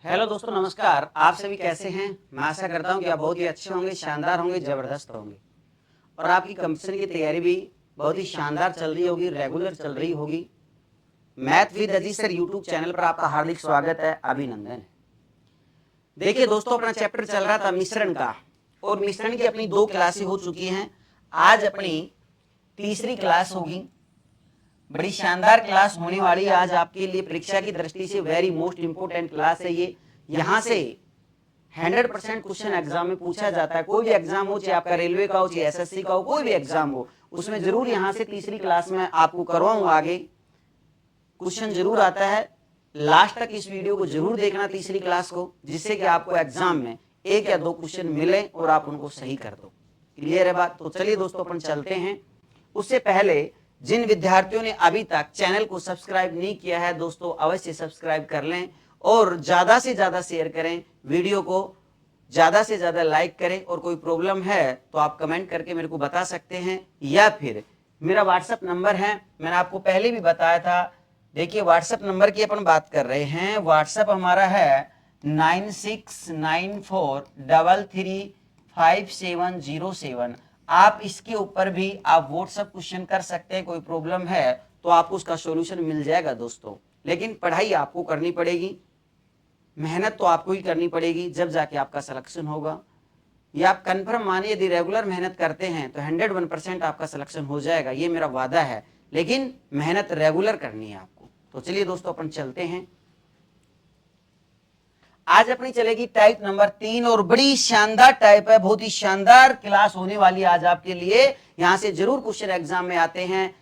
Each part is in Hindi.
हेलो दोस्तों, नमस्कार। आप सभी कैसे हैं? मैं आशा करता हूं कि आप बहुत ही अच्छे होंगे, शानदार होंगे, जबरदस्त होंगे और आपकी कंपटीशन की तैयारी भी बहुत ही शानदार चल रही होगी, रेगुलर चल रही होगी। Math with Aziz sir YouTube channel पर आपका हार्दिक स्वागत है, अभिनंदन है। देखिए दोस्तों, अपना चैप्टर चल रहा था मिश्रण का और मिश्रण की अपनी 2 क्लासें हो चुकी हैं। आज अपनी तीसरी क्लास होगी। बड़ी शानदार क्लास होने वाली है आज आपके लिए। परीक्षा की दृष्टि से वेरी मोस्ट इंपोर्टेंट क्लास है ये। यहाँ से 100% क्वेश्चन एग्जाम में पूछा जाता है। कोई भी एग्जाम हो, चाहे आपका रेलवे का हो, चाहे एसएससी का हो, कोई भी एग्जाम हो, उसमें जरूर यहाँ से तीसरी क्लास में आपको करवाऊंगा। आगे क्वेश्चन जरूर आता है। लास्ट तक इस वीडियो को जरूर देखना, तीसरी क्लास को, जिससे कि आपको एग्जाम में 1 या 2 क्वेश्चन मिले और आप उनको सही कर दो। क्लियर है बात? तो चलिए दोस्तों, अपन चलते हैं। उससे पहले जिन विद्यार्थियों ने अभी तक चैनल को सब्सक्राइब नहीं किया है, दोस्तों अवश्य सब्सक्राइब कर लें और ज्यादा से ज्यादा शेयर करें, वीडियो को ज्यादा से ज्यादा लाइक करें। और कोई प्रॉब्लम है तो आप कमेंट करके मेरे को बता सकते हैं, या फिर मेरा व्हाट्सएप नंबर है, मैंने आपको पहले भी बताया था। देखिए व्हाट्सएप नंबर की अपन बात कर रहे हैं। व्हाट्सएप हमारा है 9694335707। आप इसके ऊपर भी आप व्हाट्सएप क्वेश्चन कर सकते हैं। कोई प्रॉब्लम है तो आपको उसका सॉल्यूशन मिल जाएगा दोस्तों। लेकिन पढ़ाई आपको करनी पड़ेगी, मेहनत तो आपको ही करनी पड़ेगी, जब जाके आपका सिलेक्शन होगा। ये आप कंफर्म मानिए, यदि रेगुलर मेहनत करते हैं तो 101% आपका सिलेक्शन हो जाएगा, ये मेरा वादा है। लेकिन मेहनत रेगुलर करनी है आपको। तो चलिए दोस्तों, अपन चलते हैं। आज अपनी चलेगी टाइप नंबर 3 और बड़ी शानदार टाइप है, बहुत ही शानदार क्लास होने वाली है आज आपके लिए। यहां से जरूर क्वेश्चन एग्जाम में आते हैं,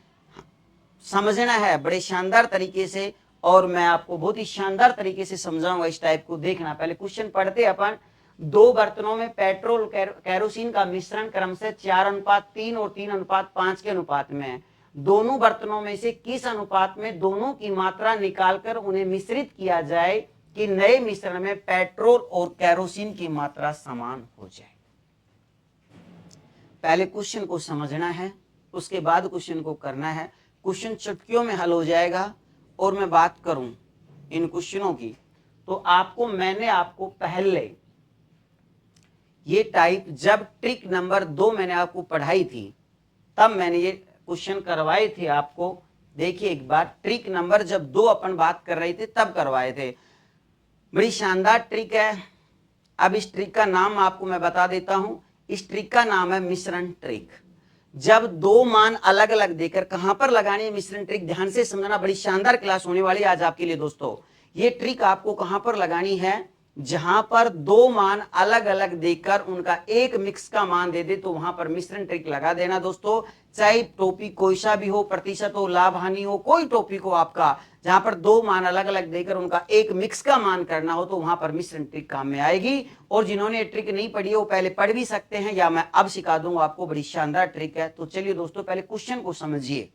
समझना है बड़े शानदार तरीके से और मैं आपको बहुत ही शानदार तरीके से समझाऊंगा। इस टाइप को देखना। पहले क्वेश्चन पढ़ते अपन। 2 बर्तनों में पेट्रोल कैरोसिन का मिश्रण क्रमशः 4:3 और 3:5 के अनुपात में है। दोनों बर्तनों में से किस अनुपात में दोनों की मात्रा निकालकर उन्हें मिश्रित किया जाए कि नए मिश्रण में पेट्रोल और कैरोसिन की मात्रा समान हो जाए। पहले क्वेश्चन को समझना है, उसके बाद क्वेश्चन को करना है। क्वेश्चन चुटकियों में हल हो जाएगा। और मैं बात करूं इन क्वेश्चनों की तो मैंने आपको पहले ये टाइप जब ट्रिक नंबर 2 मैंने आपको पढ़ाई थी, तब मैंने ये क्वेश्चन करवाए थे आपको। देखिए एक बार, ट्रिक नंबर जब 2 अपन बात कर रहे थे तब करवाए थे। बड़ी शानदार ट्रिक है। अब इस ट्रिक का नाम आपको मैं बता देता हूं। इस ट्रिक का नाम है मिश्रण ट्रिक। जब 2 मान अलग अलग देकर, कहां पर लगानी है मिश्रण ट्रिक, ध्यान से समझना। बड़ी शानदार क्लास होने वाली है आज आपके लिए दोस्तों। ये ट्रिक आपको कहां पर लगानी है, जहां पर 2 मान अलग अलग देकर उनका एक मिक्स का मान दे दे तो वहां पर मिश्रण ट्रिक लगा देना दोस्तों। चाहे टॉपिक कोई सा भी हो, प्रतिशत हो, लाभ हानि हो, कोई टॉपिक हो आपका, जहां पर 2 मान अलग अलग देकर उनका एक मिक्स का मान करना हो तो वहां पर मिश्रण ट्रिक काम में आएगी। और जिन्होंने ट्रिक नहीं पढ़ी है वो पहले पढ़ भी सकते हैं, या मैं अब सिखा दूंगा आपको। बड़ी शानदार ट्रिक है। तो चलिए दोस्तों, पहले क्वेश्चन को समझिए।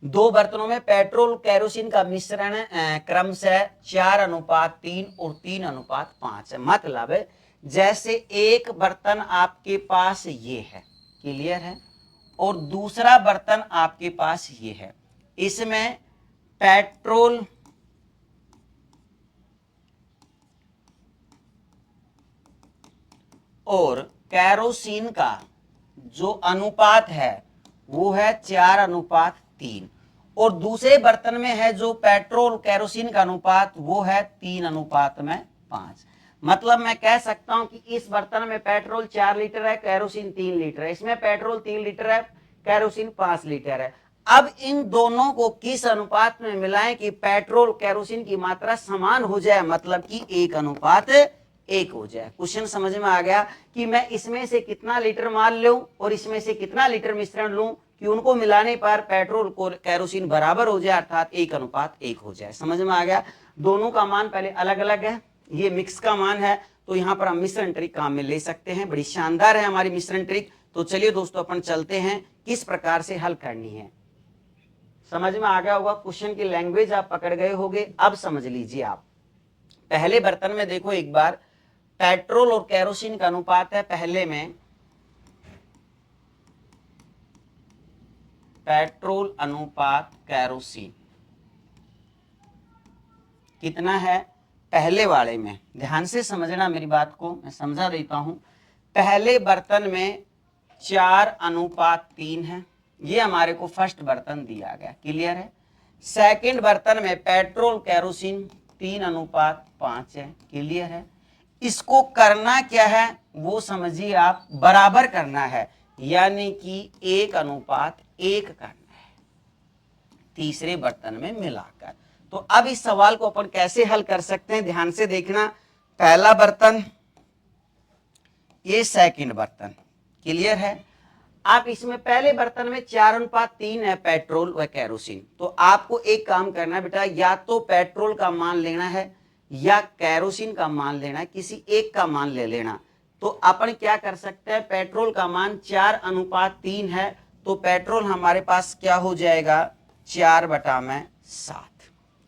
2 बर्तनों में पेट्रोल कैरोसिन का मिश्रण क्रमशः 4:3 और 3:5 है। मतलब जैसे एक बर्तन आपके पास ये है, क्लियर है, और दूसरा बर्तन आपके पास ये है। इसमें पेट्रोल और कैरोसिन का जो अनुपात है वो है 4:3 और दूसरे बर्तन में है जो पेट्रोल कैरोसिन का अनुपात वो है 3:5। मतलब मैं कह सकता हूं कि इस बर्तन में पेट्रोल 4 लीटर है, कैरोसिन 3 लीटर है। इसमें पेट्रोल 3 लीटर है, कैरोसिन 5 लीटर है। अब इन दोनों को किस अनुपात में मिलाएं कि पेट्रोल कैरोसिन की मात्रा समान हो जाए, मतलब कि 1:1 हो जाए। क्वेश्चन समझ में आ गया कि मैं इसमें से कितना लीटर माल लूं और इसमें से कितना लीटर मिश्रण लूं कि उनको मिलाने पर पेट्रोल को कैरोसिन बराबर हो जाए, अर्थात 1:1 हो जाए। समझ में आ गया। दोनों का मान पहले अलग अलग है, ये मिक्स का मान है, तो यहां पर हम मिश्रण ट्रिक काम में ले सकते हैं। बड़ी शानदार है हमारी मिश्रण ट्रिक। तो चलिए दोस्तों, अपन चलते हैं किस प्रकार से हल करनी है। समझ में आ गया होगा, क्वेश्चन की लैंग्वेज आप पकड़ गए होंगे। अब समझ लीजिए आप। पहले बर्तन में देखो एक बार, पेट्रोल और कैरोसिन का अनुपात है। पहले में पेट्रोल अनुपात कैरोसिन कितना है, पहले वाले में ध्यान से समझना मेरी बात को, मैं समझा देता हूं। पहले बर्तन में 4:3 है, ये हमारे को फर्स्ट बर्तन दिया गया, क्लियर है। सेकंड बर्तन में पेट्रोल केरोसिन 3:5 है, क्लियर है। इसको करना क्या है वो समझिए आप, बराबर करना है, यानी कि 1:1 करना है तीसरे बर्तन में मिलाकर। तो अब इस सवाल को अपन कैसे हल कर सकते हैं, ध्यान से देखना। पहला बर्तन, ये सेकंड बर्तन, क्लियर है। आप इसमें पहले बर्तन में 4:3 है पेट्रोल व केरोसिन, तो आपको एक काम करना है बेटा, या तो पेट्रोल का मान लेना है या केरोसिन का मान लेना है, किसी एक का मान ले लेना। तो अपन क्या कर सकते हैं, पेट्रोल का मान 4:3 है, तो पेट्रोल हमारे पास क्या हो जाएगा 4/7,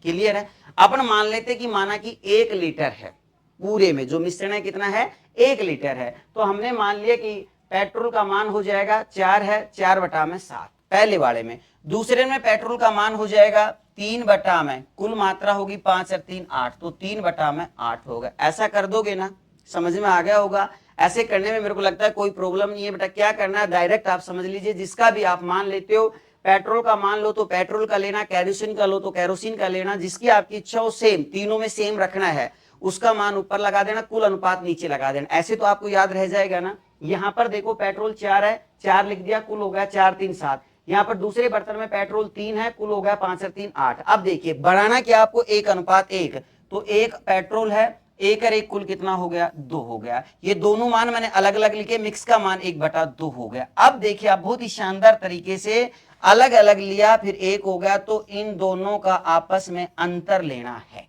क्लियर है। अपन मान लेते कि माना कि 1 लीटर है, पूरे में जो मिश्रण है कितना है 1 लीटर है, तो हमने मान लिया कि पेट्रोल का मान हो जाएगा 4 है, 4/7 पहले वाले में। दूसरे में पेट्रोल का मान हो जाएगा 3 में, कुल मात्रा होगी 5 और 3 8, तो 3/8 होगा। ऐसा कर दोगे ना, समझ में आ गया होगा। ऐसे करने में मेरे को लगता है कोई प्रॉब्लम नहीं है बेटा। क्या करना है, डायरेक्ट आप समझ लीजिए, जिसका भी आप मान लेते हो, पेट्रोल का मान लो तो पेट्रोल का लेना, केरोसिन का लो तो केरोसिन का लेना, जिसकी आपकी इच्छा हो सेम, तीनों में सेम रखना है, उसका मान ऊपर लगा देना, कुल अनुपात नीचे लगा देना। ऐसे तो आपको याद रह जाएगा ना। यहां पर देखो पेट्रोल 4 है, 4 लिख दिया, कुल हो गया 4 3 7। यहाँ पर दूसरे बर्तन में पेट्रोल 3 है, कुल हो गया 5 और 3 8। अब देखिए बढ़ाना क्या आपको 1:1, तो 1 पेट्रोल है, 1 और 1 कुल कितना हो गया 2 हो गया। ये दोनों मान मैंने अलग अलग लिखे, मिक्स का मान 1/2 हो गया। अब देखिए आप बहुत ही शानदार तरीके से अलग अलग लिया, फिर 1 हो गया, तो इन दोनों का आपस में अंतर लेना है।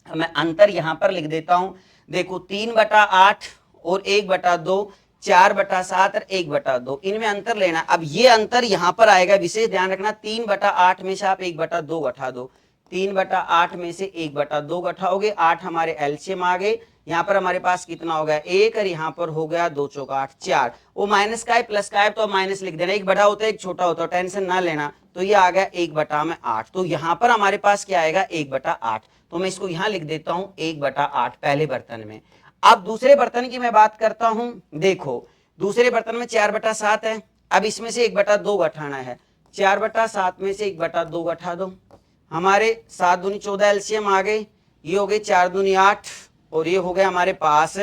मैं अंतर यहां पर लिख देता हूं, देखो 3/8 और 1/2, 4/7 और 1/2, इनमें अंतर लेना। अब ये अंतर यहां पर आएगा, विशेष ध्यान रखना, 3/8 में से आप 1/2 घटा दो, 3/8 में से 1/2 घटाओगे, 8 हमारे एलसीएम आ गए। यहाँ पर हमारे पास कितना हो गया 1 और यहाँ पर हो गया 2 चौका 8 4। वो माइनस का है प्लस का है तो माइनस लिख देना, एक बड़ा होता है एक छोटा होता है, टेंशन ना लेना। तो ये आ गया 1/8, तो यहाँ पर हमारे पास क्या आएगा 1/8, तो मैं इसको यहाँ लिख देता हूँ 1/8 पहले बर्तन में। अब दूसरे बर्तन की मैं बात करता हूं, देखो दूसरे बर्तन में 4/7 है, अब इसमें से 1/2 घटाना है, 4/7 में से 1/2 घटा दो, हमारे 7 दूनी 14 एलसीएम आ गए, ये हो गए 4 दूनी 8 और ये हो गया हमारे पास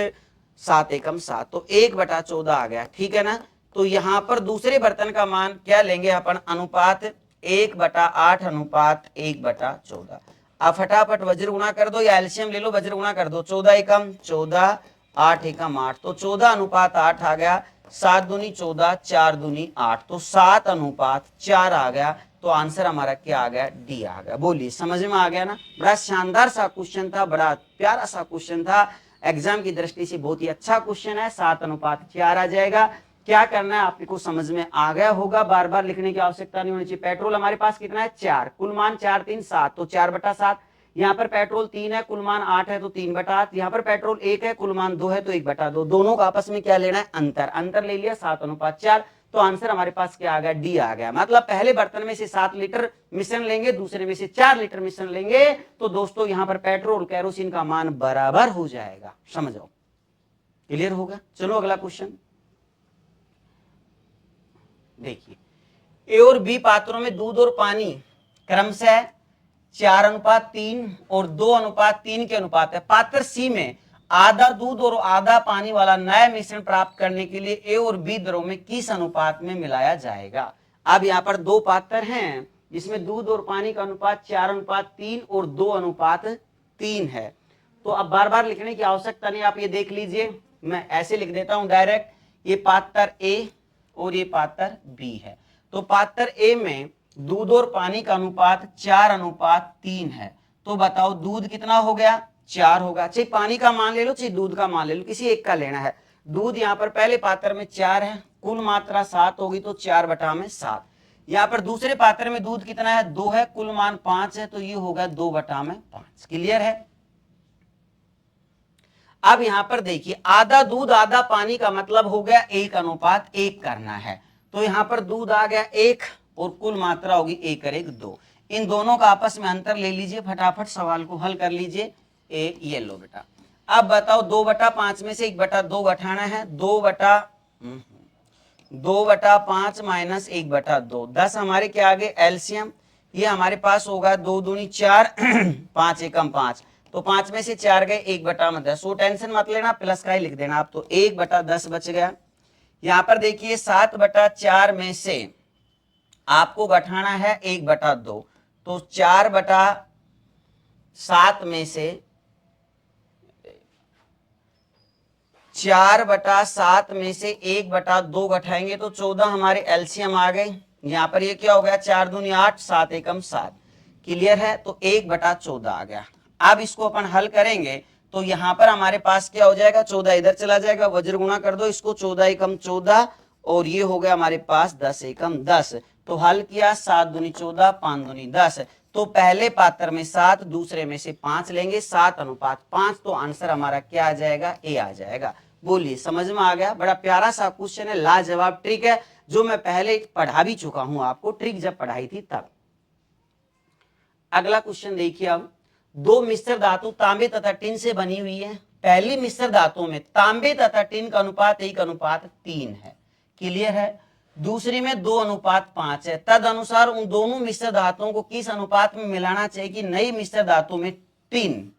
7 एकम 7, तो 1/14 आ गया, ठीक है ना। तो यहां पर दूसरे बर्तन का मान क्या लेंगे अपन, अनुपात 1/8 अनुपात 1/14। आप फटाफट वज्र गुणा कर दो या एलसीएम ले लो, वज्र गुणा कर दो, 14 एकम 14, 8 एकम 8, तो 14:8 आ गया, 7 दूनी 14, 4 दूनी 8, तो 7:4 आ गया। तो आंसर हमारा क्या आ गया, डी आ गया। बोलिए समझ में आ गया ना। बड़ा शानदार सा क्वेश्चन था, बड़ा प्यारा सा क्वेश्चन था, एग्जाम की दृष्टि से बहुत ही अच्छा क्वेश्चन है। 7:4 आ जाएगा। क्या करना है आपको समझ में आ गया होगा, बार बार लिखने की आवश्यकता नहीं होनी चाहिए। पेट्रोल हमारे पास कितना है 4, कुल मान 4 3 7, तो 4/7। यहाँ पर पेट्रोल 3 है, कुल मान 8 है, तो 3/8। यहाँ पर पेट्रोल 1 है, कुल मान 2 है, तो 1/2। दोनों का आपस में क्या लेना है, अंतर, अंतर ले लिया 7:4, तो आंसर हमारे पास क्या आ गया, डी आ गया। मतलब पहले बर्तन में से 7 लीटर मिश्रण लेंगे, दूसरे में से 4 लीटर मिश्रण लेंगे, तो दोस्तों यहाँ पर पेट्रोल केरोसिन का मान बराबर हो जाएगा। समझो, क्लियर होगा। चलो अगला क्वेश्चन देखिए, ए और बी पात्रों में दूध और पानी क्रमशः 4:3 और 2:3 के अनुपात है। पात्र सी में आधा दूध और आधा पानी वाला नया मिश्रण प्राप्त करने के लिए ए और बी द्रव में किस अनुपात में मिलाया जाएगा। अब यहाँ पर दो पात्र हैं जिसमें दूध और पानी का अनुपात 4:3 और 2:3 है। तो अब बार बार लिखने की आवश्यकता नहीं, आप ये देख लीजिए, मैं ऐसे लिख देता हूं डायरेक्ट, ये पात्र ए और ये पात्र बी है। तो पात्र ए में दूध और पानी का अनुपात 4:3 है, तो बताओ दूध कितना हो गया 4 होगा। चाहे पानी का मान ले लो चाहे दूध का मान ले लो, किसी एक का लेना है। दूध यहाँ पर पहले पात्र में 4 है, कुल मात्रा 7 होगी, तो 4/7। यहाँ पर दूसरे पात्र में दूध कितना है 2 है, कुल मान 5 है, तो ये होगा 2/5। क्लियर है। अब यहां पर देखिए आधा दूध आधा पानी का मतलब हो गया 1:1 करना है, तो यहां पर दूध आ गया 1 और कुल मात्रा होगी 1 और 1 2। इन दोनों का आपस में अंतर ले लीजिए, फटाफट सवाल को हल कर लीजिए। ए ये लो बेटा। अब बताओ 2/5 में से 1/2 घटाना है, 2/5 माइनस 1/2, 10 हमारे क्या आ गए एलसीएम, ये हमारे पास होगा 2 दूनी 4 5 एकम 5, तो 5 में से 4 गए 1/10, वो टेंशन मत लेना, प्लस का ही लिख देना आप, तो 1/10 बच गया। यहां पर देखिए 7/4 में से आपको घटाना है 1/2, तो 4/7 में से 4/7 में से 1/2 घटाएंगे तो 14 हमारे एलसीएम आ गए। यहां पर ये क्या हो गया 4 दूनी 8 7 एकम 7, क्लियर है, तो 1/14 आ गया। अब इसको अपन हल करेंगे तो यहां पर हमारे पास क्या हो जाएगा 14 इधर चला जाएगा, वज्र गुणा कर दो इसको, 14 एकम 14 और ये हो गया हमारे पास 10 एकम 10, तो हल किया 7 दूनी 14 5 दूनी 10, तो पहले पात्र में 7 दूसरे में से 5 लेंगे, 7:5, तो आंसर हमारा क्या आ जाएगा ए आ जाएगा। बोलिए समझ में आ गया, बड़ा प्यारा सा क्वेश्चन है, लाजवाब ट्रिक है जो मैं पहले पढ़ा भी चुका हूं आपको, ट्रिक जब पढ़ाई थी तब। अगला क्वेश्चन देखिए, अब दो मिश्र धातु तांबे तथा टिन से बनी हुई है। पहली मिश्र धातुओं में तांबे तथा टिन का अनुपात 1:3 है, क्लियर है। दूसरी में 2:5 है। तद अनुसार उन दोनों मिश्र धातुओं को किस अनुपात में मिलाना चाहिए कि नई मिश्र धातु में टिन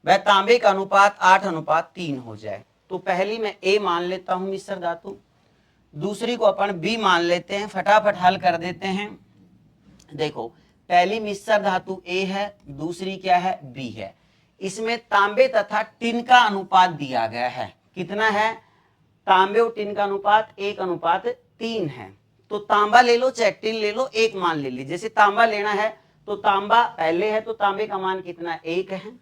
वह तांबे का अनुपात 8:3 हो जाए। तो पहली मैं ए मान लेता हूं मिश्र धातु, दूसरी को अपन बी मान लेते हैं, फटाफट हल कर देते हैं। देखो पहली मिश्र धातु ए है, दूसरी क्या है बी है। इसमें तांबे तथा टिन का अनुपात दिया गया है, कितना है, तांबे और टिन का अनुपात 1:3 है। तो तांबा ले लो चाहे टिन ले लो, एक मान ले लीजिए। जैसे तांबा लेना है तो तांबा पहले है तो तांबे का मान कितना 1 है,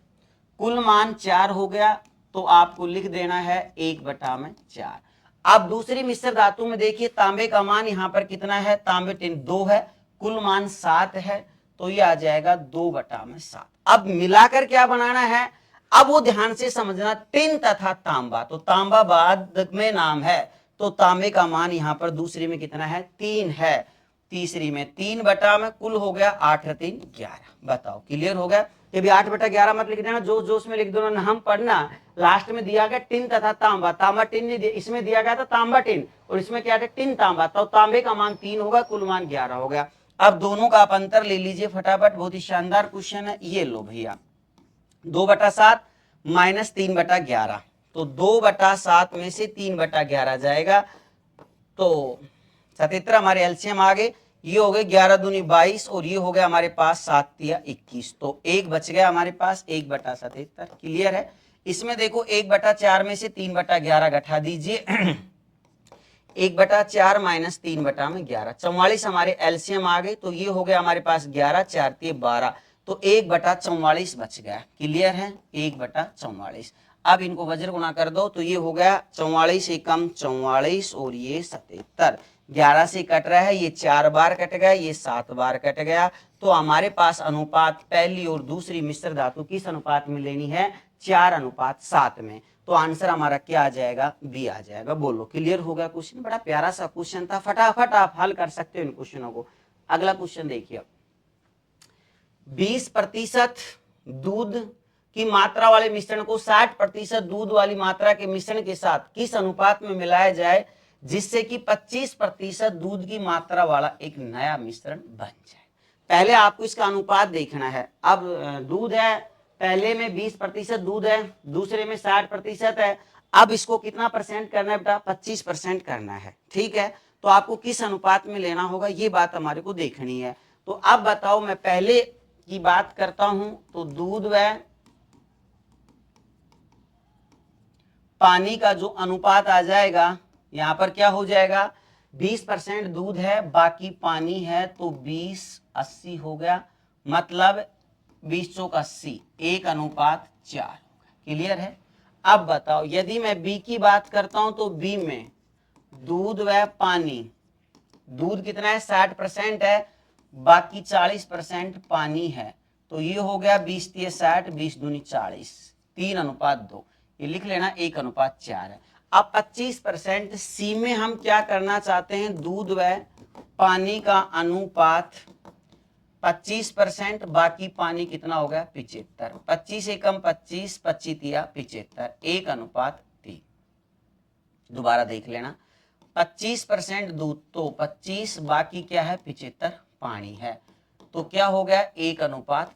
कुल मान 4 हो गया, तो आपको लिख देना है 1/4। अब दूसरी मिश्र धातु में देखिए तांबे का मान यहाँ पर कितना है, तांबे टिन 2 है, कुल मान 7 है, तो ये आ जाएगा 2/7। अब मिलाकर क्या बनाना है, अब वो ध्यान से समझना, टिन तथा तांबा, तो तांबा बाद में नाम है, तो तांबे का मान यहाँ पर दूसरी में कितना है 3 है, तीसरी में 3 में, कुल हो गया 8 3 11। बताओ क्लियर हो गया। ये भी 8/11 मत लिख देना, जोश जोश में लिख दो ना, हम पढ़ना लास्ट में दिया गया टिन तथा तांबा, तांबा टिन नहीं दिया, इसमें दिया गया था तांबा टिन और इसमें क्या था टिन तांबा, तो तांबे का मान 3 होगा, कुल मान 11 हो गया। अब दोनों का आप अंतर ले लीजिए फटाफट, बहुत ही शानदार क्वेश्चन है। ये लो भैया 2/7 माइनस 3/11, तो 2/7 में से 3/11 जाएगा, तो 77 हमारे एलसीएम आ गए। ये हो गए 11 दूनी 22 और ये हो गया हमारे पास 7 तिया 21, तो एक बच गया हमारे पास 1/77, क्लियर है। इसमें देखो 1/4 में से 3/11 घटा दीजिए 1/4 माइनस 3/11, 44 हमारे एलसीएम आ गए, तो ये हो गया हमारे पास 11 4 तिया 12, तो 1/44 बच गया, क्लियर है 1/44। अब इनको वज्र गुणा कर दो तो ये हो गया 44 एकम 44 और ये 77, 11 से कट रहा है, ये 4 बार कट गया, ये 7 बार कट गया, तो हमारे पास अनुपात पहली और दूसरी मिश्र धातु किस अनुपात में लेनी है 4:7 में, तो आंसर हमारा क्या आ जाएगा बी आ जाएगा। बोलो क्लियर हो गया क्वेश्चन, बड़ा प्यारा सा क्वेश्चन था, फटाफट आप हल कर सकते हो इन क्वेश्चनों को। अगला क्वेश्चन देखिए, 20% दूध की मात्रा वाले मिश्रण को 60% दूध वाली मात्रा के मिश्रण के साथ किस अनुपात में मिलाया जाए जिससे कि 25% दूध की मात्रा वाला एक नया मिश्रण बन जाए। पहले आपको इसका अनुपात देखना है। अब दूध है, पहले में 20% दूध है, दूसरे में 60% है, अब इसको कितना परसेंट करना है बेटा 25% करना है, ठीक है। तो आपको किस अनुपात में लेना होगा ये बात हमारे को देखनी है। तो अब बताओ, मैं पहले की बात करता हूं तो दूध व पानी का जो अनुपात आ जाएगा, यहां पर क्या हो जाएगा 20% दूध है बाकी पानी है, तो 20:80 हो गया, मतलब 20 चौक 80, 1:4 होगा, क्लियर है। अब बताओ यदि मैं बी की बात करता हूं तो बी में दूध व पानी, दूध कितना है 60% है, बाकी 40% पानी है, तो ये हो गया 20 तिया 60, 20 दूनी 40, 3:2, ये लिख लेना 1:4 है। अब 25% सी में हम क्या करना चाहते हैं, दूध व पानी का अनुपात 25%, बाकी पानी कितना हो गया 75। 25 एकम 25, 25 तिया 75, 1:3। दोबारा देख लेना, 25% दूध तो 25, बाकी क्या है 75 पानी है, तो क्या हो गया 1:3 हो गया।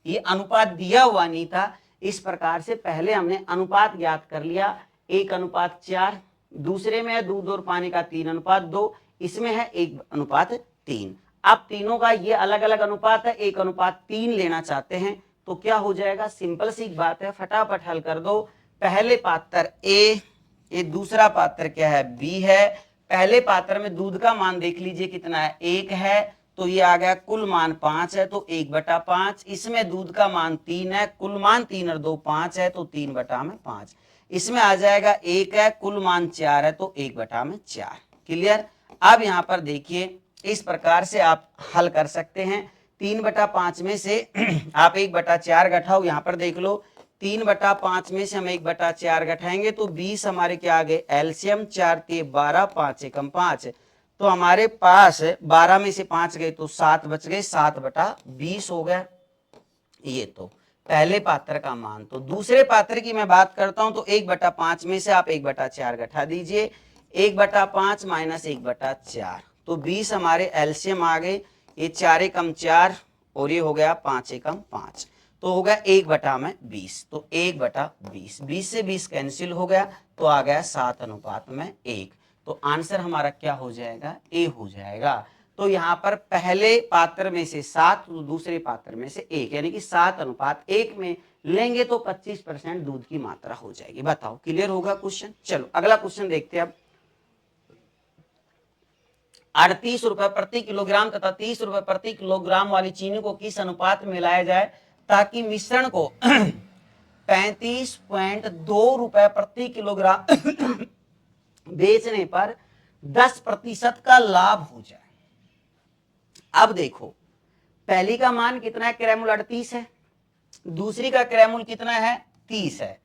ये अनुपात दिया हुआ नहीं था, इस प्रकार से पहले हमने अनुपात ज्ञात कर लिया, 1:4। दूसरे में है दूध और पानी का 3:2, इसमें है 1:3। अब तीनों का ये अलग अलग अनुपात है, 1:3 लेना चाहते हैं तो क्या हो जाएगा, सिंपल सी बात है, फटाफट हल कर दो। पहले पात्र ए, ये दूसरा पात्र क्या है बी है। पहले पात्र में दूध का मान देख लीजिए कितना है 1 है, तो ये आ गया कुल मान 5 है तो 1/5। इसमें दूध का मान 3 है, कुल मान 3 और 2 5 है तो 3/5। इसमें आ जाएगा 1 है, कुल मान 4 है तो 1/4। क्लियर। अब यहाँ पर देखिए इस प्रकार से आप हल कर सकते हैं। 3/5 में से आप 1/4 घटाओ, यहाँ पर देख लो 3/5 में से हम 1/4 घटाएंगे तो 20 हमारे क्या आ गए एलसीएम, 4 ते 12, 5 एकम 5, तो हमारे पास 12 में से 5 गए तो 7 बच गए, 7/20 हो गया। ये तो पहले पात्र का मान। तो दूसरे पात्र की मैं बात करता हूं तो 1/5 में से आप 1/4 घटा दीजिए, 1/5 माइनस 1/4 तो 20 हमारे एलसीएम आ गए, ये 4 एकम 4 और ये हो गया 5 एकम 5, तो हो गया 1/20, तो 1/20, 20 से 20 कैंसिल हो गया तो आ गया 7:1। तो आंसर हमारा क्या हो जाएगा ए हो जाएगा। तो यहाँ पर पहले पात्र में से 7 तो दूसरे पात्र में से 1, यानी कि 7:1 में लेंगे तो 25% दूध की मात्रा हो जाएगी। बताओ क्लियर होगा क्वेश्चन। चलो अगला क्वेश्चन देखते हैं अब। 38 रुपए प्रति किलोग्राम तथा 30 रुपए प्रति किलोग्राम वाली चीनी को किस अनुपात में मिलाया जाए ताकि मिश्रण को 35.2 रुपए प्रति किलोग्राम बेचने पर 10% का लाभ हो जाए। अब देखो पहली का मान कितना है, क्रैमुल 38 है, दूसरी का क्रैमुल कितना है 30 है।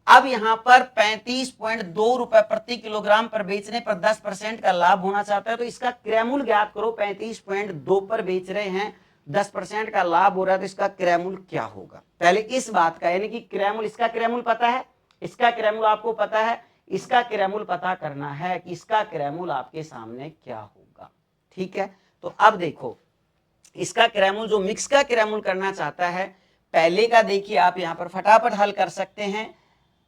अब यहां पर 35.2 रुपए प्रति किलोग्राम पर बेचने पर 10% का लाभ होना चाहता है, तो इसका क्रैमुल ज्ञात करो। 35.2 पर बेच रहे हैं, 10% का लाभ हो रहा है, तो इसका क्रैमुल क्या होगा। पहले इस बात का, यानी कि क्रैमुल, इसका क्रैमुल पता है, इसका क्रैमुल आपको पता है, इसका क्रैमुल पता करना है कि इसका क्रैमुल आपके सामने क्या होगा। ठीक है, तो अब देखो इसका क्रैमुल, जो मिक्स का क्रैमुल करना चाहता है, पहले का देखिए आप यहां पर फटाफट हल कर सकते हैं।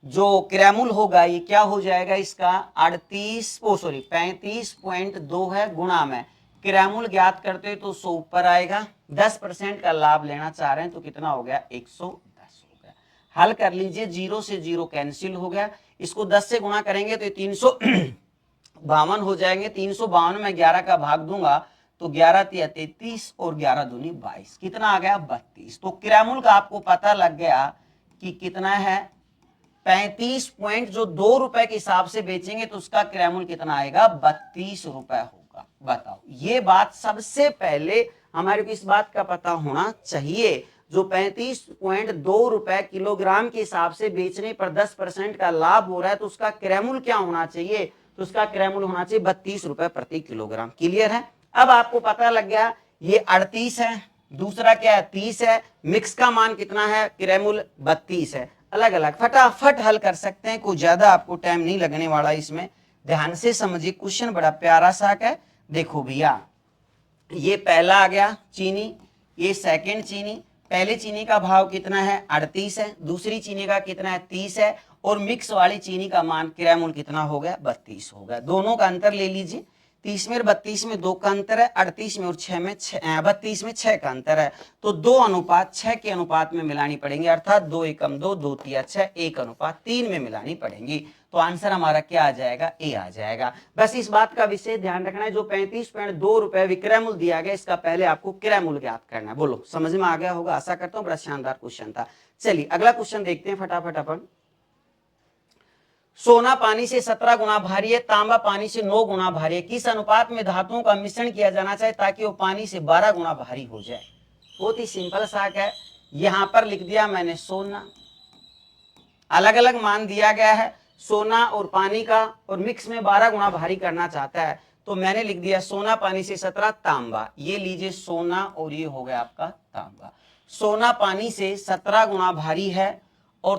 जो क्रैमुल होगा ये क्या हो जाएगा, इसका 35.2 है, गुणा में क्रैमुल ज्ञात करते तो 100 ऊपर आएगा, 10% का लाभ लेना चाह रहे हैं तो कितना हो गया 110 हो गया। हल कर लीजिए, 0 से 0 कैंसिल हो गया, इसको 10 से गुणा करेंगे तो 352 हो जाएंगे। 352 में 11 का भाग दूंगा तो 11 तिया 33 और 11 दूनी 22, कितना आ गया 32। तो क्रैमुल का आपको पता लग गया कि कितना है 35.2 रुपए के हिसाब से बेचेंगे तो उसका क्रैमुल कितना आएगा 32 रुपए होगा। बताओ, ये बात सबसे पहले हमारे को इस बात का पता होना चाहिए। जो 35.2 रुपए किलोग्राम के हिसाब से बेचने पर 10% का लाभ हो रहा है तो उसका क्रैमुल क्या होना चाहिए, तो उसका क्रैमुल होना चाहिए 32 रुपए प्रति किलोग्राम। क्लियर है। अब आपको पता लग गया ये 38 है, दूसरा क्या है 30 है, मिक्स का मान कितना है क्रैमुल 32 है। अलग अलग फटाफट हल कर सकते हैं, कोई ज्यादा आपको टाइम नहीं लगने वाला इसमें। ध्यान से समझिए, क्वेश्चन बड़ा प्यारा सा है। देखो भैया, ये पहला आ गया चीनी, ये सेकंड चीनी। पहले चीनी का भाव कितना है 38 है, दूसरी चीनी का कितना है 30 है, और मिक्स वाली चीनी का मान क्रैमुल कितना हो गया 32 हो गया। दोनों का अंतर ले लीजिए, 30 में और 32 में 2 का अंतर है, 38 में और 6 में 32 में 6 का अंतर है, तो 2:6 के अनुपात में मिलानी पड़ेंगी, अर्थात 2 एकम 2, 2 तिया 6, 1:3 में मिलानी पड़ेंगी। तो आंसर हमारा क्या आ जाएगा ए आ जाएगा। बस इस बात का विशेष ध्यान रखना है, जो 35.2 रुपए विक्रयमूल्य दिया गया, इसका पहले आपको क्रयमूल्य ज्ञात करना है। बोलो समझ में आ गया होगा, आशा करता हूं। बड़ा शानदार क्वेश्चन था। चलिए अगला क्वेश्चन देखते हैं फटाफट अपन। सोना पानी से 17 गुना भारी है, तांबा पानी से 9 गुना भारी है, किस अनुपात में धातुओं का मिश्रण किया जाना चाहिए ताकि वो पानी से 12 गुना भारी हो जाए। बहुत ही सिंपल सा है, यहां पर लिख दिया मैंने सोना, अलग अलग मान दिया गया है सोना और पानी का, और मिक्स में 12 गुना भारी करना चाहता है, तो मैंने लिख दिया सोना पानी से 17 तांबा, ये लीजिए सोना और ये हो गया आपका तांबा। सोना पानी से 17 गुना भारी है और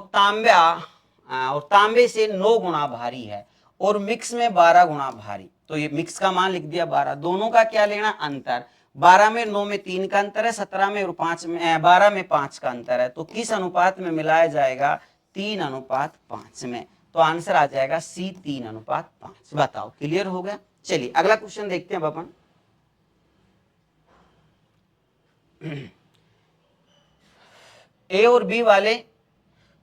तांबे से 9 गुना भारी है और मिक्स में 12 गुना भारी। तो ये मिक्स का मान लिख दिया 12। दोनों का क्या लेना अंतर, 12 में 9 में 3 का अंतर है, 17 में और 5 में 12 में 5 का अंतर है। तो किस अनुपात में मिलाया जाएगा, 3:5 में। तो आंसर आ जाएगा सी 3:5। बताओ क्लियर हो गया। चलिए अगला क्वेश्चन देखते हैं अपन। ए और बी वाले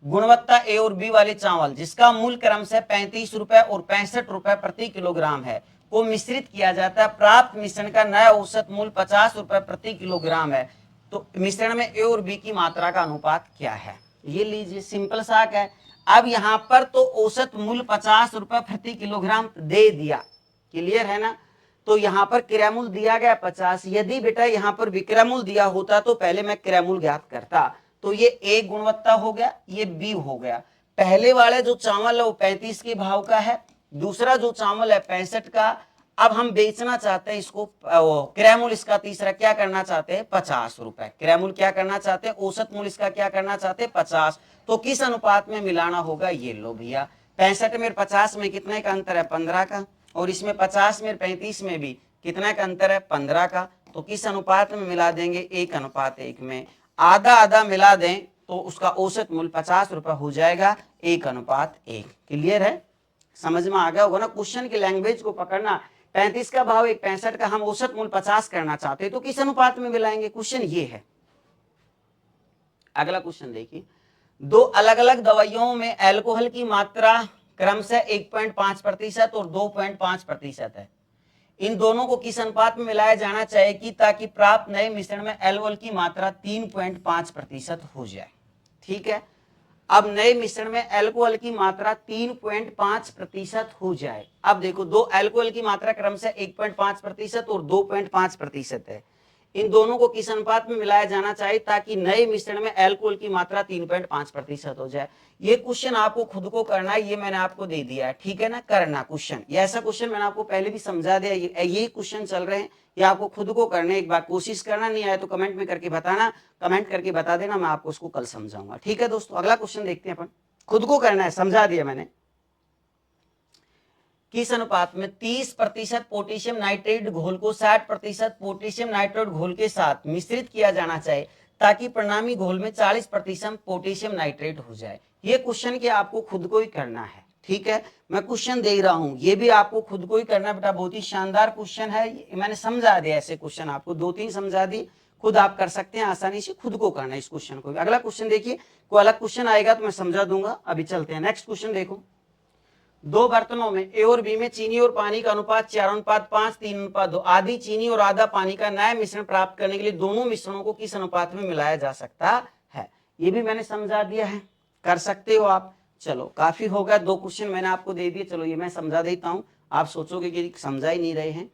गुणवत्ता ए और बी वाले चावल जिसका मूल्य क्रमशः 35 रुपए और 65 रुपए प्रति किलोग्राम है को मिश्रित किया जाता है। प्राप्त मिश्रण का नया औसत मूल्य 50 रुपए प्रति किलोग्राम है। तो मिश्रण में ए और बी की मात्रा का अनुपात क्या है, ये लीजिए सिंपल सा है। अब यहाँ पर तो औसत मूल्य 50 रुपए प्रति किलोग्राम दे दिया, क्लियर है ना। तो यहाँ पर क्रय मूल्य दिया गया 50। यदि बेटा यहाँ पर विक्रय मूल्य दिया होता तो पहले मैं क्रय मूल्य ज्ञात करता। तो ये ए गुणवत्ता हो गया, ये बी हो गया। पहले वाले जो चावल है वो 35 के भाव का है, दूसरा जो चावल है 65 का। अब हम बेचना चाहते हैं इसको, क्रय मूल्य इसका तीसरा क्या करना चाहते हैं, 50 रुपए। क्रय मूल्य क्या करना चाहते हैं, औसत मूल्य इसका क्या करना चाहते हैं, 50। तो किस अनुपात में मिलाना होगा, ये लो भैया। 65 में 50 में कितने का अंतर है, 15 का। और इसमें 50 में 35 में भी कितना का अंतर है, 15 का। तो किस अनुपात में मिला देंगे, 1:1 में। आधा आधा मिला दें तो उसका औसत मूल्य 50 रुपए हो जाएगा, 1:1। क्लियर है, समझ में आ गया होगा ना। क्वेश्चन की लैंग्वेज को पकड़ना। 35 का भाव 1, 65 का, हम औसत मूल्य 50 करना चाहते हैं तो किस अनुपात में मिलाएंगे, क्वेश्चन ये है। अगला क्वेश्चन देखिए। दो अलग अलग दवाइयों में अल्कोहल की मात्रा क्रमशः 1.5% और 2.5% है। इन दोनों को किस अनुपात में मिलाया जाना चाहिए कि ताकि प्राप्त नए मिश्रण में अल्कोहल की मात्रा 3.5% हो जाए। ठीक है, अब नए मिश्रण में अल्कोहल की मात्रा 3.5% हो जाए। अब देखो दो अल्कोहल की मात्रा क्रमशः 1.5% और 2.5% है। इन दोनों को किस अनुपात में मिलाया जाना चाहिए ताकि नए मिश्रण में अल्कोहल की मात्रा 3.5% हो जाए। ये क्वेश्चन आपको खुद को करना है, ये मैंने आपको दे दिया है, ठीक है ना, करना क्वेश्चन। ये ऐसा क्वेश्चन मैंने आपको पहले भी समझा दिया, यही क्वेश्चन चल रहे हैं, ये आपको खुद को करने। एक बार कोशिश करना, नहीं आया तो कमेंट में करके बताना, कमेंट करके बता देना, मैं आपको उसको कल समझाऊंगा। ठीक है दोस्तों, अगला क्वेश्चन देखते हैं अपन। खुद को करना है, समझा दिया मैंने। किस अनुपात में 30% पोटेशियम नाइट्रेट घोल को 60% पोटेशियम नाइट्रेट घोल के साथ मिश्रित किया जाना चाहिए ताकि परिणामी घोल में 40% पोटेशियम नाइट्रेट हो जाए। ये क्वेश्चन के आपको खुद को ही करना है, ठीक है। मैं क्वेश्चन दे रहा हूं, ये भी आपको खुद को ही करना बेटा। बहुत ही शानदार क्वेश्चन है, मैंने समझा दिया। ऐसे क्वेश्चन आपको 2-3 समझा दी, खुद आप कर सकते हैं आसानी से, खुद को करना है इस क्वेश्चन को। अगला क्वेश्चन देखिए, कोई अलग क्वेश्चन आएगा तो मैं समझा दूंगा। अभी चलते हैं नेक्स्ट क्वेश्चन। देखो, दो बर्तनों में ए और बी में चीनी और पानी का अनुपात 4:5, 3:2, आधी चीनी और आधा पानी का नया मिश्रण प्राप्त करने के लिए दोनों मिश्रणों को किस अनुपात में मिलाया जा सकता है। ये भी मैंने समझा दिया है, कर सकते हो आप। चलो काफी हो गया, 2 क्वेश्चन मैंने आपको दे दिए। चलो ये मैं समझा देता हूं, आप सोचोगे कि समझा ही नहीं रहे हैं।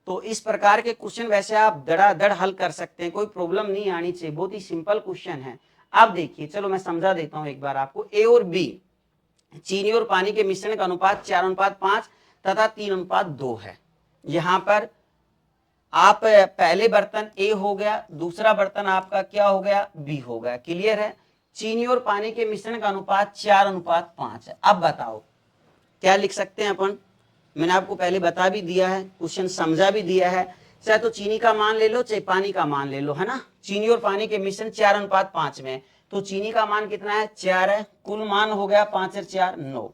तो इस प्रकार के क्वेश्चन वैसे आप धड़ाधड़ हल कर सकते हैं, कोई प्रॉब्लम नहीं आनी चाहिए, बहुत ही सिंपल क्वेश्चन है। आप देखिए, चलो मैं समझा देता हूं एक बार आपको। ए और बी चीनी और पानी के मिश्रण का अनुपात 4:5 तथा 3:2 है। यहां पर आप पहले बर्तन ए हो गया, दूसरा बर्तन आपका क्या हो गया, बी हो गया। क्लियर है। चीनी और पानी के मिश्रण का अनुपात 4:5 है। अब बताओ क्या लिख सकते हैं अपन। मैंने आपको पहले बता भी दिया है, क्वेश्चन समझा भी दिया है। चाहे तो चीनी का मान ले लो, चाहे पानी का मान ले लो, है ना। चीनी और पानी के मिश्रण 4:5 में, तो चीनी का मान कितना है, 4 है। कुल मान हो गया 5 और 4 9।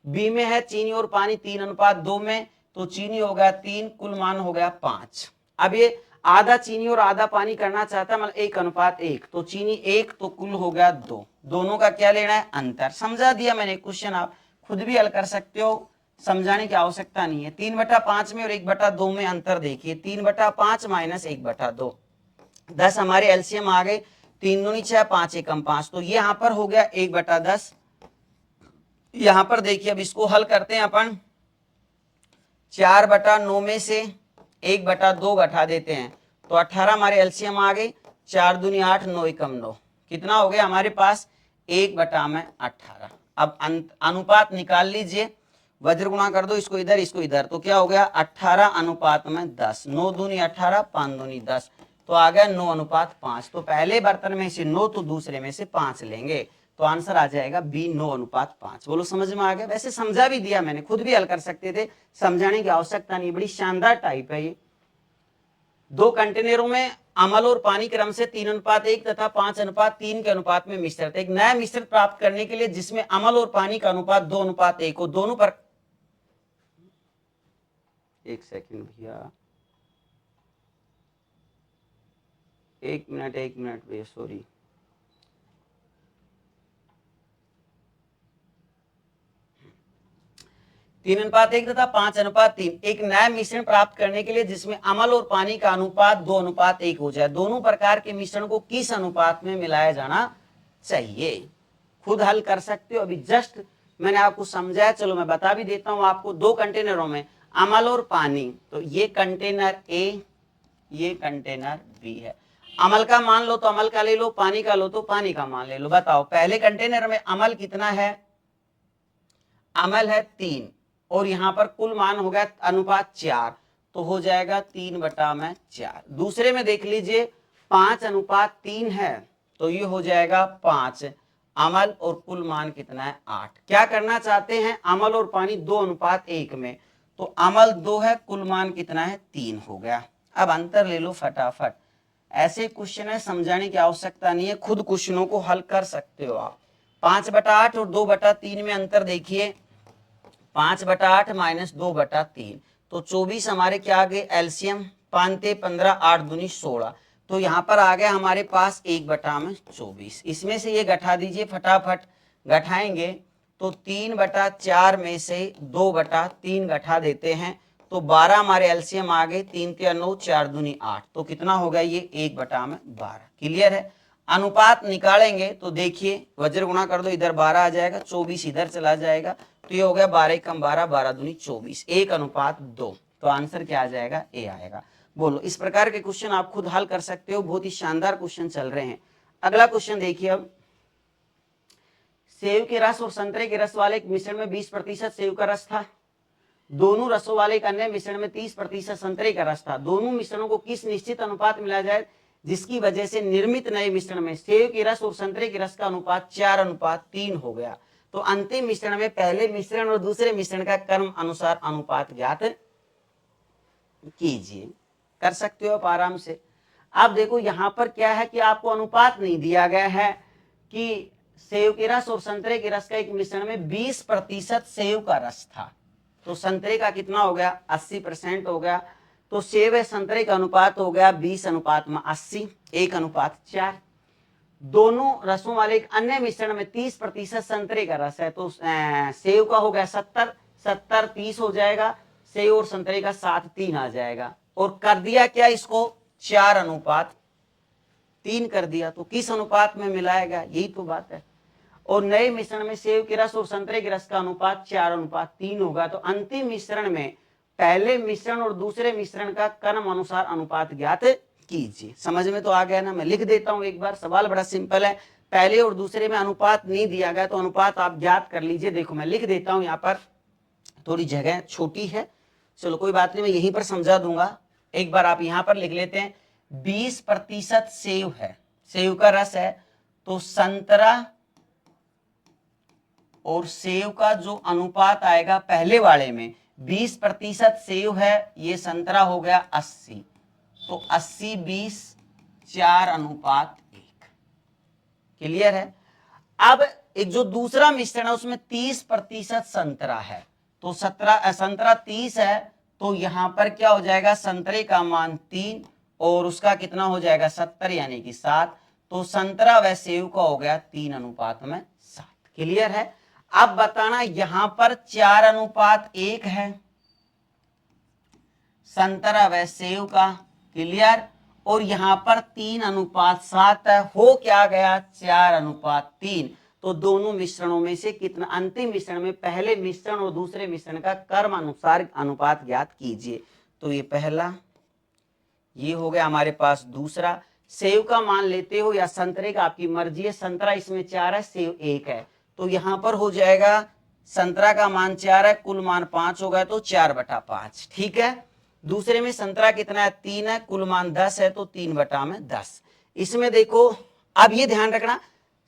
बी में है चीनी और पानी 3:2 में, तो चीनी हो गया 3, कुल मान हो गया 5। अब ये आधा चीनी और आधा पानी करना चाहता है, मतलब 1:1, तो चीनी 1 तो कुल हो गया 2। दोनों का क्या लेना है, अंतर। समझा दिया मैंने क्वेश्चन, आप खुद भी हल कर सकते हो, समझाने की आवश्यकता नहीं है। 3/5 में और 1/2 में अंतर देखिए, 3/5 माइनस 1/2, 10 हमारे एलसीएम आ गए। 3 दूनी 6, 5 एकम 5, तो ये यहाँ पर हो गया 1/10। यहाँ पर देखिए, अब इसको हल करते हैं अपन। 4/9 में से 1/2 घटा देते हैं तो 18 हमारे एलसीएम आ गए। 4 दूनी 8, 9 एकम 9, कितना हो गया हमारे पास, 1/18। अब अनुपात निकाल लीजिए। वज्र गुणा कर दो, इसको इधर, तो क्या हो गया 18:10, 9 दूनी 18, 5 दूनी 10, तो आ गया 9:5। तो पहले बर्तन में से 9 तो दूसरे में से 5 लेंगे, तो आंसर आ जाएगा बी 9:5। बोलो समझ में आ गया। वैसे समझा भी दिया मैंने, खुद भी हल कर सकते थे, समझाने की आवश्यकता नहीं। बड़ी शानदार टाइप है ये। 2 कंटेनरों में अमल और पानी क्रम से 3:1 तथा 5:3 के अनुपात में मिश्रित। एक नया मिश्रण प्राप्त करने के लिए जिसमें अमल और पानी का अनुपात 2:1 हो, दोनों पर, एक सेकंड भैया, एक मिनट भैया, सॉरी। तीन अनुपात 1 तथा 5:3 एक नया मिश्रण प्राप्त करने के लिए जिसमें अमल और पानी का अनुपात 2:1 हो जाए। दोनों प्रकार के मिश्रण को किस अनुपात में मिलाया जाना चाहिए? खुद हल कर सकते हो। अभी जस्ट मैंने आपको समझाया, चलो मैं बता भी देता हूं आपको। 2 कंटेनरों में अमल और पानी, तो ये कंटेनर ए, ये कंटेनर बी है। अमल का मान लो तो अमल का ले लो, पानी का लो तो पानी का मान ले लो। बताओ पहले कंटेनर में अमल कितना है? अमल है 3, और यहां पर कुल मान हो गया अनुपात 4, तो हो जाएगा 3/4। दूसरे में देख लीजिए 5:3 है, तो ये हो जाएगा 5 अमल, और कुल मान कितना है 8। क्या करना चाहते हैं? अमल और पानी 2:1 में, तो अमल 2 है, कुल मान कितना है 3 हो गया। अब अंतर ले लो फटाफट। ऐसे क्वेश्चन है, समझाने की आवश्यकता नहीं है, खुद क्वेश्चनों को हल कर सकते हो आप। 5/8 और 2/3 में अंतर देखिए, 5/8 माइनस 2/3, तो 24 हमारे क्या आ गए एलसीएम, 5×15 8 दूनी 16, तो यहाँ पर आ गया हमारे पास 1/24। इसमें से ये घटा दीजिए फटाफट, घटाएंगे तो 3/4 में से 2/3 घटा देते हैं, तो 12 हमारे एलसीएम आ गए, 3×3 = 9, 4 दूनी 8, तो कितना होगा ये 1/12। क्लियर है? अनुपात निकालेंगे तो देखिए वज्र गुणा कर दो, इधर 12 आ जाएगा, 24 इधर चला जाएगा, तो ये हो गया 12 कम 12, 12 दूनी 24, 1:2। तो आंसर क्या आ जाएगा? ए आएगा। बोलो, इस प्रकार के क्वेश्चन आप खुद हल कर सकते हो, बहुत ही शानदार क्वेश्चन चल रहे हैं। अगला क्वेश्चन देखिए अब, सेव के रस और संतरे के रस वाले एक मिश्रण में 20% सेव का रस था, दोनों रसों वाले एक अन्य मिश्रण में 30% संतरे का रस था। दोनों मिश्रणों को किस निश्चित अनुपात मिलाया जाए जिसकी वजह से निर्मित नए मिश्रण में सेव के रस और संतरे के रस का अनुपात 4:3 हो गया? तो अंतिम मिश्रण में पहले मिश्रण और दूसरे मिश्रण का क्रम अनुसार अनुपात ज्ञात कीजिए। कर सकते हो आप आराम से। अब देखो यहां पर क्या है कि आपको अनुपात नहीं दिया गया है कि सेव के रस और संतरे के रस का एक मिश्रण में 20% सेव का रस था, तो संतरे का कितना हो गया? 80% हो गया, तो सेव है संतरे का अनुपात हो गया 20:80, 1:4। दोनों रसों वाले एक अन्य मिश्रण में 30% संतरे का रस है, तो सेव का हो गया 70, 70 30 हो जाएगा, सेव और संतरे का 7:3 आ जाएगा, और कर दिया क्या इसको? 4:3 कर दिया। तो किस अनुपात में मिलाएगा? यही तो बात है। और नए मिश्रण में सेव के रस और संतरे के रस का अनुपात 4:3 होगा, तो अंतिम मिश्रण में पहले मिश्रण और दूसरे मिश्रण का क्रम अनुसार अनुपात ज्ञात कीजिए। समझ में तो आ गया ना? मैं लिख देता हूं एक बार, सवाल बड़ा सिंपल है। पहले और दूसरे में अनुपात नहीं दिया गया, तो अनुपात आप ज्ञात कर लीजिए। देखो मैं लिख देता हूं, यहाँ पर थोड़ी जगह छोटी है, चलो कोई बात नहीं, मैं यहीं पर समझा दूंगा। एक बार आप यहाँ पर लिख लेते हैं, 20% सेव है, सेव का रस है, तो संतरा और सेव का जो अनुपात आएगा पहले वाले में 20% सेव है, ये संतरा हो गया 80, तो 80 20 4:1। क्लियर है? अब एक जो दूसरा मिश्रण है उसमें 30% संतरा है, तो संतरा 30 है, तो यहां पर क्या हो जाएगा? संतरे का मान 3 और उसका कितना हो जाएगा? 70 यानी कि 7, तो संतरा व सेव का हो गया 3:7। क्लियर है? अब बताना यहां पर 4:1 है संतरा व सेव का। क्लियर? और यहां पर 3:7 है, हो क्या गया? 4:3। तो दोनों मिश्रणों में से कितना, अंतिम मिश्रण में पहले मिश्रण और दूसरे मिश्रण का क्रम अनुसार अनुपात ज्ञात कीजिए। तो ये पहला, ये हो गया हमारे पास दूसरा। सेव का मान लेते हो या संतरे का, आपकी मर्जी है। संतरा इसमें 4 है, सेव 1 है, तो यहां पर हो जाएगा संतरा का मान 4 है, कुल मान 5 हो गया तो 4/5। ठीक है। दूसरे में संतरा कितना है 3 है, कुल मान 10 है तो 3/10। इसमें देखो अब ये ध्यान रखना,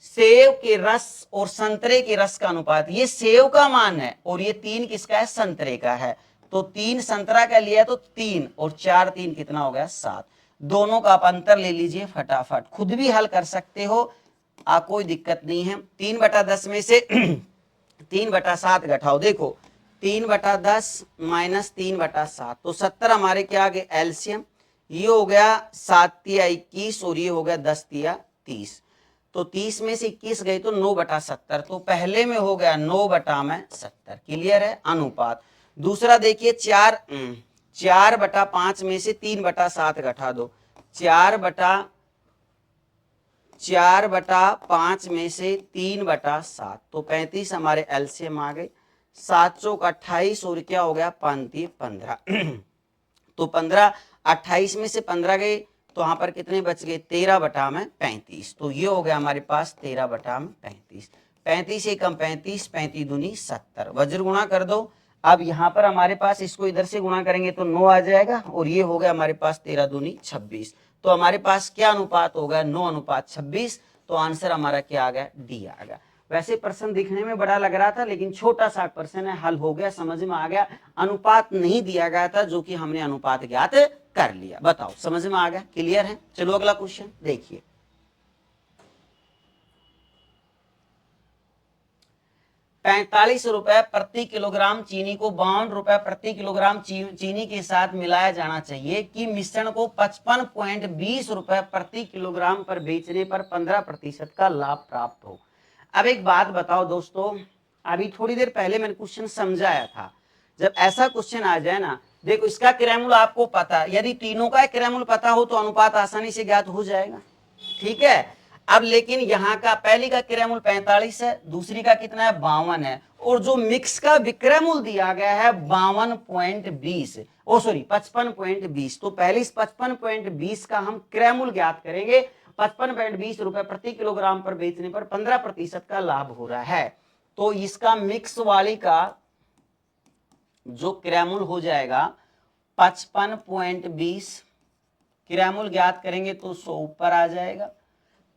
सेव के रस और संतरे के रस का अनुपात, ये सेव का मान है और ये 3 किसका है, संतरे का है। तो 3 संतरा का लिया तो 3 और 4 3 कितना हो गया 7। दोनों का आप अंतर ले लीजिए फटाफट, खुद भी हल कर सकते हो, कोई दिक्कत नहीं है। 3/10 में से 3/7 घटाओ, देखो 3/10 माइनस 3/7 तो 70 हमारे क्या आ गए एलसीएम। ये हो गया 7 तिया 21 और ये हो गया 10 तिया 30। तो 30 में से 21 गई तो 9/70, तो पहले में हो गया 9/70। क्लियर है अनुपात। दूसरा देखिए 4/5 में से 3/7 घटा दो, 4/5 में से 3/7 तो 35 हमारे एलसीएम आ गए। 7 चौक 28 और क्या हो गया 5 15 तो 15 28 में से 15 गए तो वहां पर कितने बच गए 13/35। तो ये हो गया हमारे पास 13/35। 35 एकम 35, 35 दूनी 70, वज्र गुणा कर दो। अब यहाँ पर हमारे पास इसको इधर से गुणा करेंगे तो 9 आ जाएगा और ये हो गया हमारे पास 13 दूनी 26। तो हमारे पास क्या अनुपात हो गया 9:26। तो आंसर हमारा क्या आ गया डी आ गया। वैसे प्रश्न दिखने में बड़ा लग रहा था लेकिन छोटा सा प्रश्न है, हल हो गया, समझ में आ गया। अनुपात नहीं दिया गया था जो कि हमने अनुपात ज्ञात कर लिया। बताओ समझ में आ गया, क्लियर है। चलो अगला क्वेश्चन देखिए। 45 रुपए प्रति किलोग्राम चीनी को 52 रुपए प्रति किलोग्राम चीनी के साथ मिलाया जाना चाहिए कि मिश्रण को 55.20 रुपए प्रति किलोग्राम पर बेचने पर 15% का लाभ प्राप्त हो। अब एक बात बताओ दोस्तों, अभी थोड़ी देर पहले मैंने क्वेश्चन समझाया था, जब ऐसा क्वेश्चन आ जाए ना, देखो इसका क्रियामूल आपको पता, यदि तीनों का क्रियामूल पता हो तो अनुपात आसानी से ज्ञात हो जाएगा। ठीक है। अब लेकिन यहाँ का पहली का क्रियामूल 45 है, दूसरी का कितना है 52 है, और जो मिक्स का विक्रयमूल दिया गया है 52.20 सॉरी 55.20। तो पहले इस 55.20 का हम क्रयमूल ज्ञात करेंगे। 55.20 रुपए प्रति किलोग्राम पर बेचने पर 15% का लाभ हो रहा है। तो इसका मिक्स वाली का जो क्रयमूल हो जाएगा 55.20, क्रयमूल ज्ञात करेंगे तो 100 ऊपर आ जाएगा।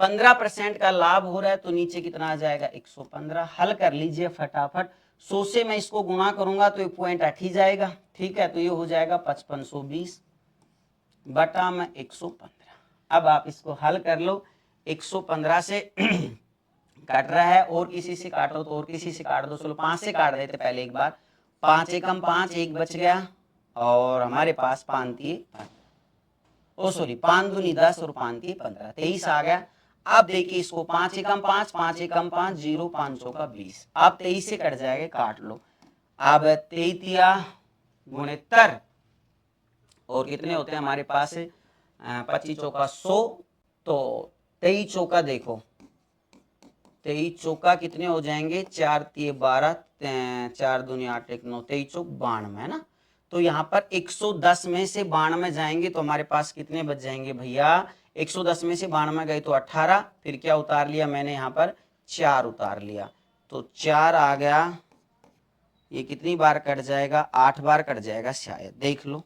15% का लाभ हो रहा है तो नीचे कितना आ जाएगा 115। हल कर लीजिए फटाफट, 100 से मैं इसको गुणा करूंगा तो 1.8 ही जाएगा। ठीक है, तो ये हो जाएगा 5520 बटा में 115। अब आप इसको हल कर लो, 115 से काट रहा है, और किसी से काटो तो और किसी से काट दो। चलो 5 से काट देते पहले एक बार, 5 एकम 5, एक बच गया, और हमारे पास 5 दूनी 10 और 5 15, 23 आ गया। अब देखिए इसको 5 एकम 5, 5 एकम 5, 0 5 चौका 20। अब 23 से कट जाएगा, काट लो। अब 23 गुणितर और कितने होते हैं हमारे पास 25 चौका 100, तो 23 चौका देखो, 23 चौका कितने हो जाएंगे 4 3 12, 4 दूनी 8 1 9, 23 चौक 92 है ना। तो यहाँ पर 110 में से 92 जाएंगे तो हमारे पास कितने बच जाएंगे भैया, 110 में से 92 गए तो 18, फिर क्या उतार लिया मैंने यहाँ पर 4 उतार लिया, तो 4 आ गया। ये कितनी बार कट जाएगा 8 बार कट जाएगा शायद, देख लो।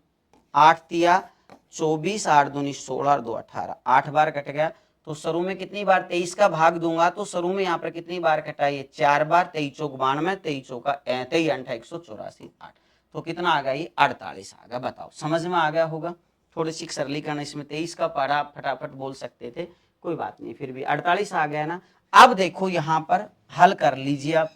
8 तिया 24, 8 दूनी 16 और 2 18, 8 बार कट गया। तो शुरू में कितनी बार 23 का भाग दूंगा तो शुरू में यहाँ पर कितनी बार कटा, ये 4 बार, 23 चौक 92, 23 चौका 23 अंठा 184, 8, तो कितना आ गया ये 48 आ गया। बताओ समझ में आ गया होगा। थोड़ी सी सरलीकरण इसमें 23 का पढ़ा फटाफट बोल सकते थे, कोई बात नहीं, फिर भी 48 आ गया ना। अब देखो यहाँ पर हल कर लीजिए आप,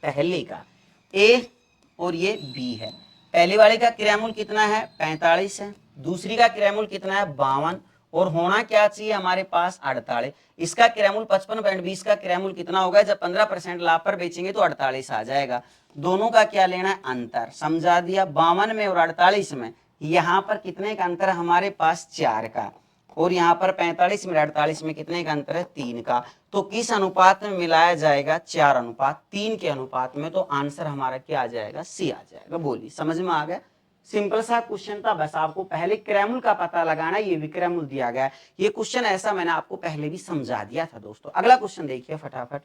पहले का ए और ये बी है। पहले वाले का क्रियामूल कितना है 45 है, दूसरी का क्रियामूल कितना है 52, और होना क्या चाहिए हमारे पास 48। इसका क्रियामूल 55.20 का क्रियामूल कितना होगा, जब 15% लाभ पर बेचेंगे तो 48 आ जाएगा। दोनों का क्या लेना है अंतर, समझा दिया। 52 में और 48 में यहाँ पर कितने का अंतर है हमारे पास 4 का, और यहाँ पर 45 में 48 में कितने का अंतर है 3 का। तो किस अनुपात में मिलाया जाएगा 4:3 के अनुपात में। तो आंसर हमारा क्या आ जाएगा सी आ जाएगा। बोलिए समझ में आ गया। सिंपल सा क्वेश्चन था, बस आपको पहले क्रयमूल का पता लगाना, ये विक्रयमूल दिया गया है। ये क्वेश्चन ऐसा मैंने आपको पहले भी समझा दिया था दोस्तों। अगला क्वेश्चन देखिए फटाफट।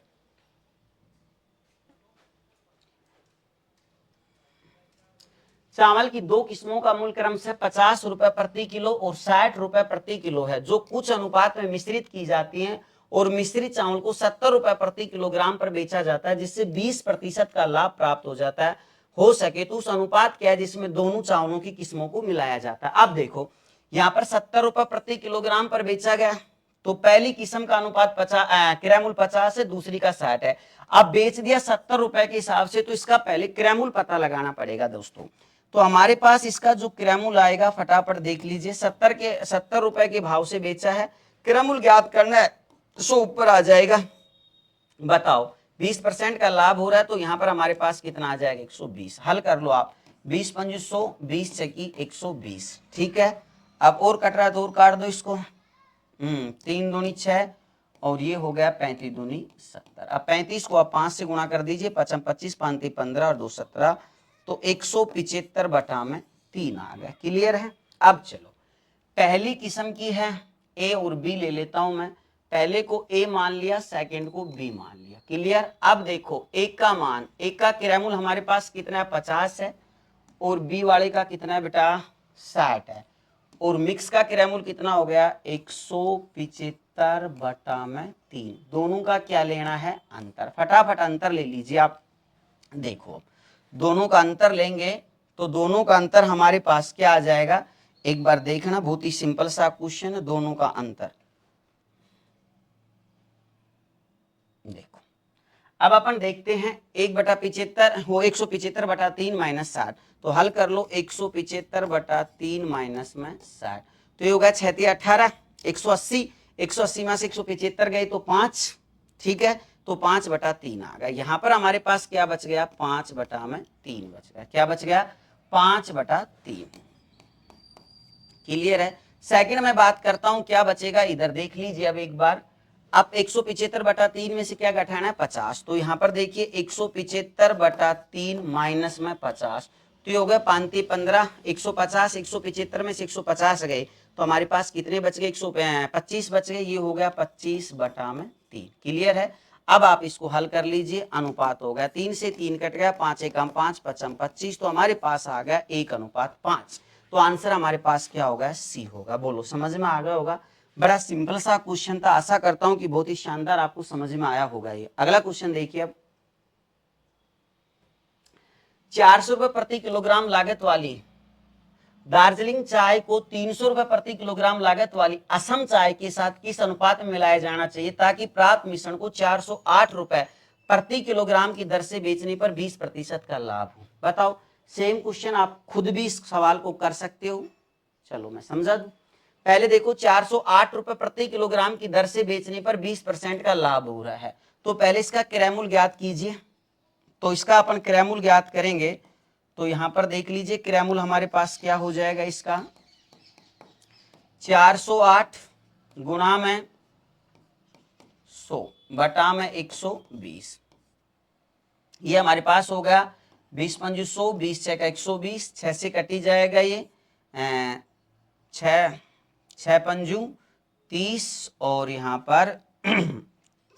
चावल की दो किस्मों का मूल्य क्रमशः 50 रुपए प्रति किलो और 60 रुपए प्रति किलो है, जो कुछ अनुपात में मिश्रित की जाती हैं और मिश्रित चावल को 70 रुपए प्रति किलोग्राम पर बेचा जाता है, जिससे 20% का लाभ प्राप्त हो जाता है। हो सके तो उस अनुपात क्या है जिसमें दोनों चावलों की किस्मों को मिलाया जाता है। अब देखो यहाँ पर 70 रुपए प्रति किलोग्राम पर बेचा गया, तो पहली किस्म का अनुपात 50 क्रय मूल्य 50 है, दूसरी का 60 है। अब बेच दिया 70 रुपए के हिसाब से, तो इसका पहले क्रय मूल्य पता लगाना पड़ेगा दोस्तों। तो हमारे पास इसका जो क्रय मूल्य आएगा फटाफट देख लीजिए, 70 रुपए के भाव से बेचा है, क्रय मूल्य ज्ञात करना है, 100 ऊपर आ जाएगा। बताओ 20% का लाभ हो रहा है, तो यहाँ पर हमारे पास कितना आ जाएगा 120। हल कर लो आप, 20 पंजे 100, 20 छकी 120। ठीक है, अब और कट रहा है तो और काट दो इसको। 3 दूनी 6 और ये हो गया 35 दूनी 70। अब 35 को आप 5 से गुणा कर दीजिए, 5 25 5 15 और 2 17, तो 175 बटा में 3 आ गया। क्लियर है। अब चलो पहली किस्म की है ए और बी ले लेता हूं मैं, पहले को ए मान लिया, सेकंड को बी मान लिया। क्लियर। अब देखो एक का मान, एक का क्रय मूल्य हमारे पास कितना है 50 है और बी वाले का कितना है बेटा 60 है, और मिक्स का क्रय मूल्य कितना हो गया 175 बटा में 3। दोनों का क्या लेना है अंतर, फटाफट अंतर ले लीजिए आप। देखो दोनों का अंतर लेंगे तो दोनों का अंतर हमारे पास क्या आ जाएगा, एक बार देखना, बहुत ही सिंपल सा क्वेश्चन है। दोनों का अंतर देखो, अब अपन देखते हैं 1/75 वो 175 बटा 3 माइनस 60, तो हल कर लो 175 बटा 3 माइनस में 60, तो ये होगा 6 18 180, 180 में से 175 गए तो 5। ठीक है, तो 5 बटा 3 आ गया। यहाँ पर हमारे पास क्या बच गया 5 बटा में 3 बच गया। क्या बच गया 5 बटा 3। क्लियर है। सेकंड में बात करता हूं क्या बचेगा, इधर देख लीजिए अब एक बार। अब 175 बटा 3 में से क्या घटाना है 50, तो यहाँ पर देखिए 175 बटा 3 माइनस में 50, तो ये हो गया 5 15, 150, 175 में से 150 गए तो हमारे पास कितने बच गए 125 बच गए, ये हो गया 25 बटा में 3। क्लियर है। अब आप इसको हल कर लीजिए, अनुपात हो गया 3 से 3 कट गया, 5 एकम 5 5 25, तो हमारे पास आ गया 1:5। तो आंसर हमारे पास क्या होगा सी होगा। बोलो समझ में आ गया होगा। बड़ा सिंपल सा क्वेश्चन था, आशा करता हूं कि बहुत ही शानदार आपको समझ में आया होगा। ये अगला क्वेश्चन देखिए अब, 400 रुपए प्रति किलोग्राम लागत वाली दार्जिलिंग चाय को 300 रुपए प्रति किलोग्राम लागत वाली असम चाय के साथ किस अनुपात में मिलाया जाना चाहिए ताकि प्राप्त मिश्रण को 408 रुपए प्रति किलोग्राम की दर से बेचने पर 20% का लाभ हो। बताओ सेम क्वेश्चन आप खुद भी इस सवाल को कर सकते हो। चलो मैं समझा दूं। पहले देखो 408 रुपए प्रति किलोग्राम की दर से बेचने पर 20% का लाभ हो रहा है, तो पहले इसका क्रय मूल्य ज्ञात कीजिए। तो इसका अपन क्रय मूल्य ज्ञात करेंगे, तो यहां पर देख लीजिए क्रय मूल्य हमारे पास क्या हो जाएगा, इसका 408 गुणा में 100 बटा में 120, ये हमारे पास हो गया 20 पंजू 100, 20 6 का 120, 6 से कटी जाएगा ये 6 पंजू 30 और यहाँ पर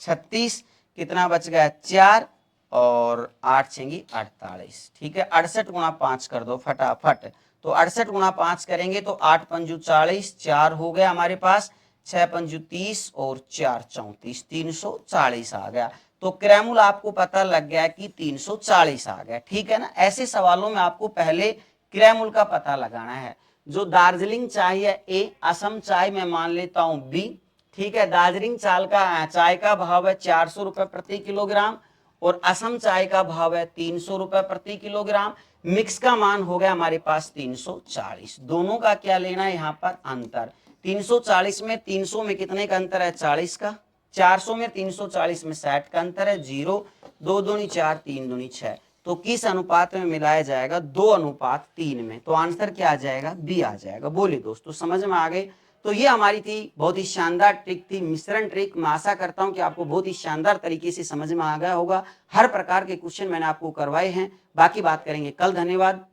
36, कितना बच गया 4 और 8 छेंगी 48। ठीक है, 68 गुणा 5 कर दो फटाफट, तो 68 गुणा 5 करेंगे तो 8 पंजू 40, 4 हो गया हमारे पास, 6 पंजू 30 और 4 34, 340 आ गया। तो क्रय मूल्य आपको पता लग गया कि 340 आ गया। ठीक है ना। ऐसे सवालों में आपको पहले क्रय मूल्य का पता लगाना है। जो दार्जिलिंग चाय है ए, असम चाय में मान लेता हूं बी। ठीक है, दार्जिलिंग चाय का भाव है 400 रुपए प्रति किलोग्राम और असम चाय का भाव है 300 रुपए प्रति किलोग्राम। मिक्स का मान हो गया हमारे पास 340। दोनों का क्या लेना है यहाँ पर अंतर, 340 में 300 में कितने का अंतर है 40 का, 400 में 340 में 60 का अंतर है 0, 2 दूनी 4 3 दूनी 6, तो किस अनुपात में मिलाया जाएगा 2:3 में। तो आंसर क्या आ जाएगा बी आ जाएगा। बोलिए दोस्तों समझ में आ गए। तो ये हमारी थी बहुत ही शानदार ट्रिक थी, मिश्रण ट्रिक। मैं आशा करता हूं कि आपको बहुत ही शानदार तरीके से समझ में आ गया होगा। हर प्रकार के क्वेश्चन मैंने आपको करवाए हैं। बाकी बात करेंगे कल। धन्यवाद,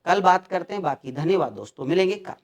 कल बात करते हैं बाकी। धन्यवाद दोस्तों, मिलेंगे कल।